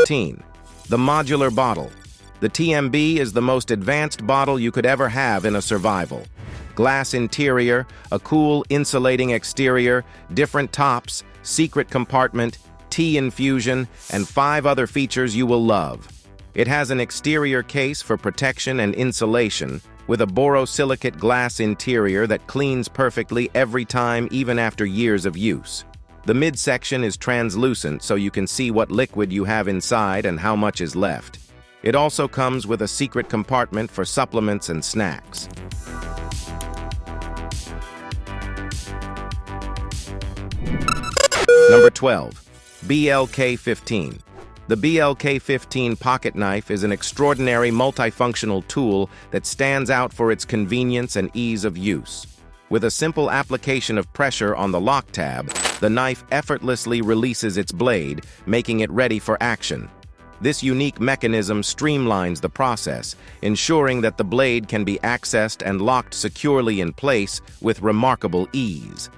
15. The Modular Bottle. The TMB is the most advanced bottle you could ever have in a survival. Glass interior, a cool insulating exterior, different tops, secret compartment, tea infusion, and 5 other features you will love. It has an exterior case for protection and insulation, with a borosilicate glass interior that cleans perfectly every time, even after years of use. The midsection is translucent so you can see what liquid you have inside and how much is left. It also comes with a secret compartment for supplements and snacks. Number 12. BLK-15. The BLK-15 pocket knife is an extraordinary multifunctional tool that stands out for its convenience and ease of use. With a simple application of pressure on the lock tab, the knife effortlessly releases its blade, making it ready for action. This unique mechanism streamlines the process, ensuring that the blade can be accessed and locked securely in place with remarkable ease.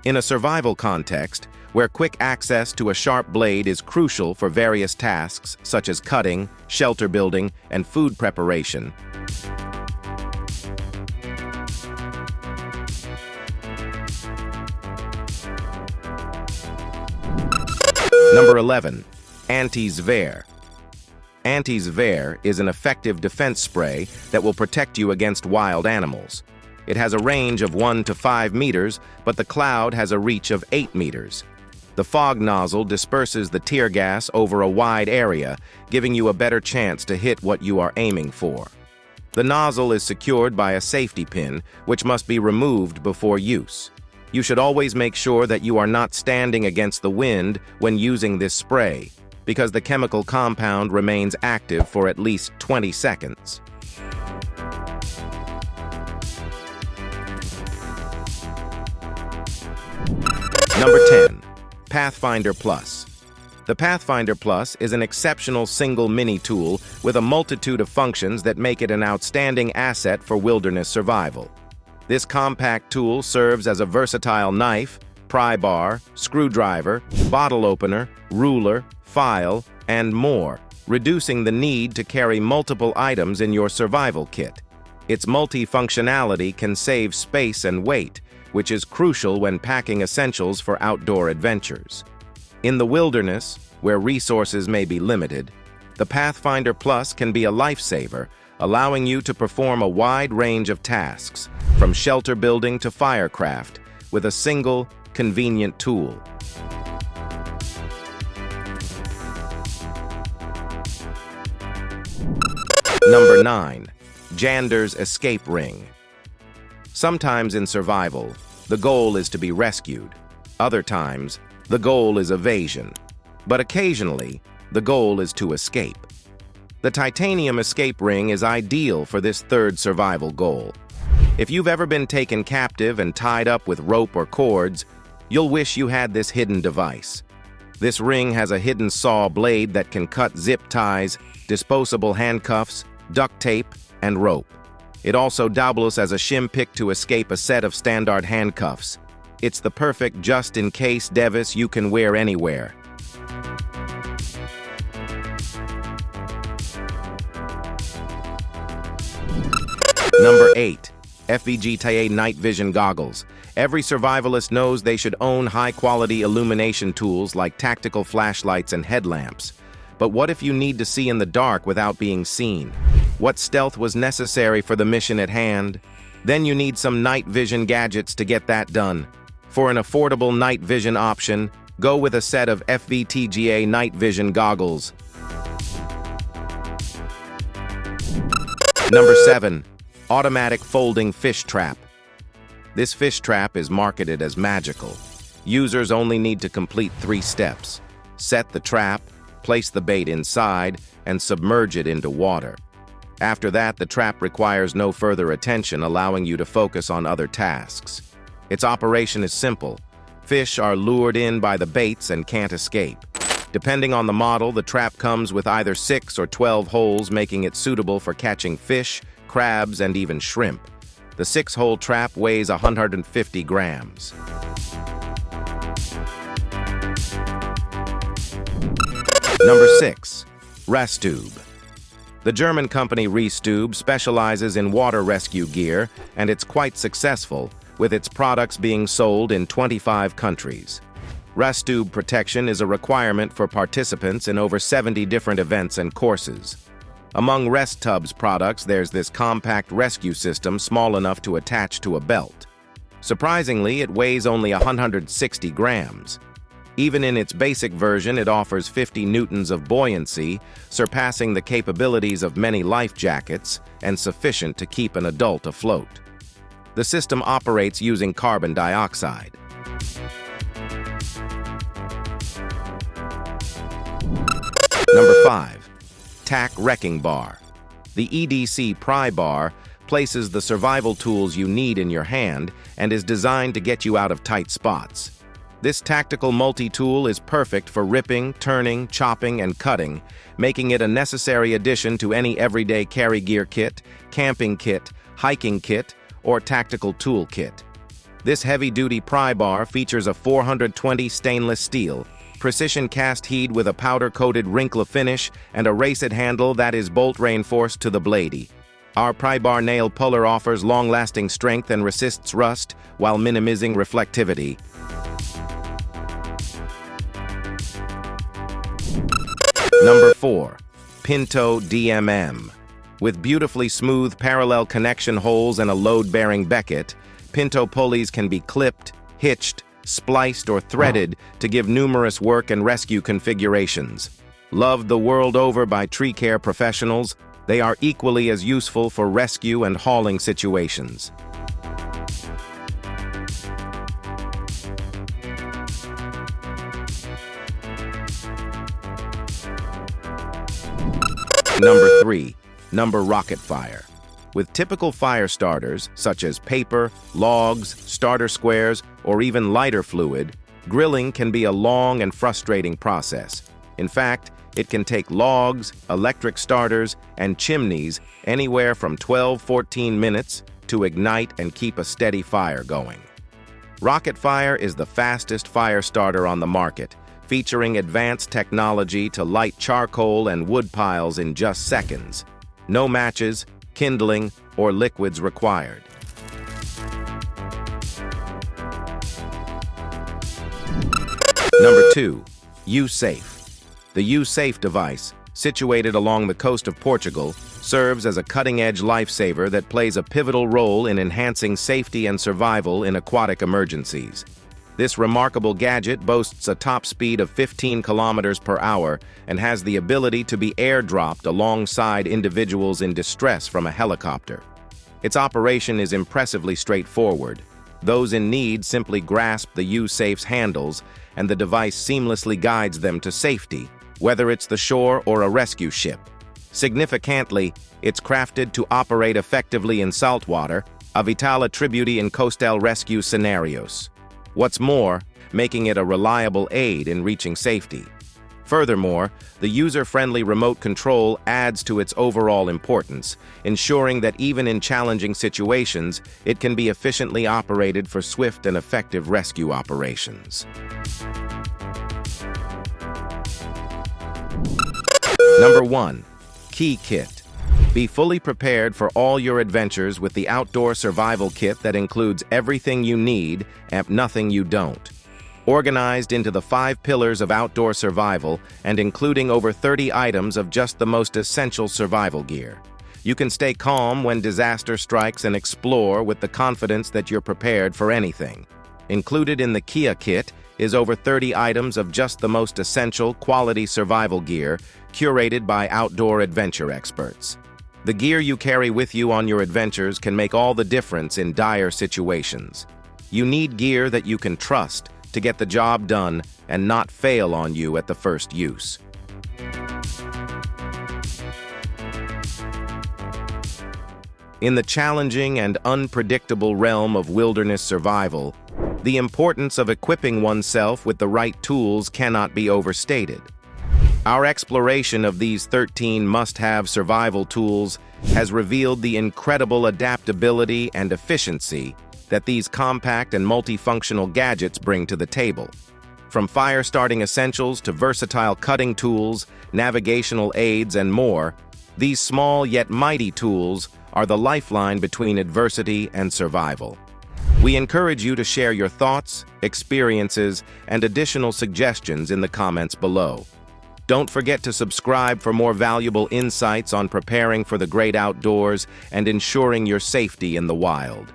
In a survival context, where quick access to a sharp blade is crucial for various tasks such as cutting, shelter building, and food preparation. Number 11. Anti-Zver. Anti-Zver is an effective defense spray that will protect you against wild animals. It has a range of 1 to 5 meters, but the cloud has a reach of 8 meters. The fog nozzle disperses the tear gas over a wide area, giving you a better chance to hit what you are aiming for. The nozzle is secured by a safety pin, which must be removed before use. You should always make sure that you are not standing against the wind when using this spray, because the chemical compound remains active for at least 20 seconds. Number 10. Pathfinder Plus. The Pathfinder Plus is an exceptional single mini tool with a multitude of functions that make it an outstanding asset for wilderness survival. This compact tool serves as a versatile knife, pry bar, screwdriver, bottle opener, ruler, file, and more, reducing the need to carry multiple items in your survival kit. Its multifunctionality can save space and weight, which is crucial when packing essentials for outdoor adventures. In the wilderness, where resources may be limited, the Pathfinder Plus can be a lifesaver, allowing you to perform a wide range of tasks, from shelter building to firecraft, with a single, convenient tool. Number 9. Jander's Escape Ring. Sometimes in survival, the goal is to be rescued. Other times, the goal is evasion. But occasionally, the goal is to escape. The titanium escape ring is ideal for this third survival goal. If you've ever been taken captive and tied up with rope or cords, you'll wish you had this hidden device. This ring has a hidden saw blade that can cut zip ties, disposable handcuffs, duct tape, and rope. It also doubles as a shim pick to escape a set of standard handcuffs. It's the perfect just-in-case device you can wear anywhere. Number 8. FVGTA Night Vision Goggles. Every survivalist knows they should own high-quality illumination tools like tactical flashlights and headlamps. But what if you need to see in the dark without being seen? What stealth was necessary for the mission at hand? Then you need some night vision gadgets to get that done. For an affordable night vision option, go with a set of FVGTA night vision goggles. Number 7. Automatic Folding Fish Trap. This fish trap is marketed as magical. Users only need to complete 3 steps. Set the trap, place the bait inside, and submerge it into water. After that, the trap requires no further attention, allowing you to focus on other tasks. Its operation is simple. Fish are lured in by the baits and can't escape. Depending on the model, the trap comes with either 6 or 12 holes, making it suitable for catching fish, crabs, and even shrimp. The 6-hole trap weighs 150 grams. Number 6. Restube. The German company Restube specializes in water rescue gear, and it's quite successful, with its products being sold in 25 countries. Restube protection is a requirement for participants in over 70 different events and courses. Among Restub's products, there's this compact rescue system small enough to attach to a belt. Surprisingly, it weighs only 160 grams. Even in its basic version, it offers 50 newtons of buoyancy, surpassing the capabilities of many life jackets and sufficient to keep an adult afloat. The system operates using carbon dioxide. Number 5. TAC Wrecking Bar. The EDC Pry Bar places the survival tools you need in your hand and is designed to get you out of tight spots. This tactical multi-tool is perfect for ripping, turning, chopping, and cutting, making it a necessary addition to any everyday carry gear kit, camping kit, hiking kit, or tactical tool kit. This heavy-duty pry bar features a 420 stainless steel, precision cast heat with a powder-coated wrinkle finish, and a raced handle that is bolt-reinforced to the bladey. Our pry bar nail puller offers long-lasting strength and resists rust while minimizing reflectivity. Number 4. Pinto DMM. With beautifully smooth parallel connection holes and a load-bearing becket, Pinto pulleys can be clipped, hitched, spliced, or threaded to give numerous work and rescue configurations. Loved the world over by tree care professionals, they are equally as useful for rescue and hauling situations. Number 3. Number Rocket Fire. With typical fire starters, such as paper, logs, starter squares, or even lighter fluid, grilling can be a long and frustrating process. In fact, it can take logs, electric starters, and chimneys anywhere from 12-14 minutes to ignite and keep a steady fire going. Rocket Fire is the fastest fire starter on the market, featuring advanced technology to light charcoal and wood piles in just seconds. No matches, kindling, or liquids required. Number 2. U-Safe. The U-Safe device, situated along the coast of Portugal, serves as a cutting-edge lifesaver that plays a pivotal role in enhancing safety and survival in aquatic emergencies. This remarkable gadget boasts a top speed of 15 kilometers per hour and has the ability to be airdropped alongside individuals in distress from a helicopter. Its operation is impressively straightforward. Those in need simply grasp the U-Safe's handles, and the device seamlessly guides them to safety, whether it's the shore or a rescue ship. Significantly, it's crafted to operate effectively in saltwater, a vital attribute in coastal rescue scenarios. What's more, making it a reliable aid in reaching safety. Furthermore, the user-friendly remote control adds to its overall importance, ensuring that even in challenging situations, it can be efficiently operated for swift and effective rescue operations. Number 1. Kea Kit. Be fully prepared for all your adventures with the outdoor survival kit that includes everything you need and nothing you don't. Organized into the 5 pillars of outdoor survival and including over 30 items of just the most essential survival gear, you can stay calm when disaster strikes and explore with the confidence that you're prepared for anything. Included in the Kea Kit is over 30 items of just the most essential quality survival gear curated by outdoor adventure experts. The gear you carry with you on your adventures can make all the difference in dire situations. You need gear that you can trust to get the job done and not fail on you at the first use. In the challenging and unpredictable realm of wilderness survival, the importance of equipping oneself with the right tools cannot be overstated. Our exploration of these 13 must-have survival tools has revealed the incredible adaptability and efficiency that these compact and multifunctional gadgets bring to the table. From fire-starting essentials to versatile cutting tools, navigational aids, and more, these small yet mighty tools are the lifeline between adversity and survival. We encourage you to share your thoughts, experiences, and additional suggestions in the comments below. Don't forget to subscribe for more valuable insights on preparing for the great outdoors and ensuring your safety in the wild.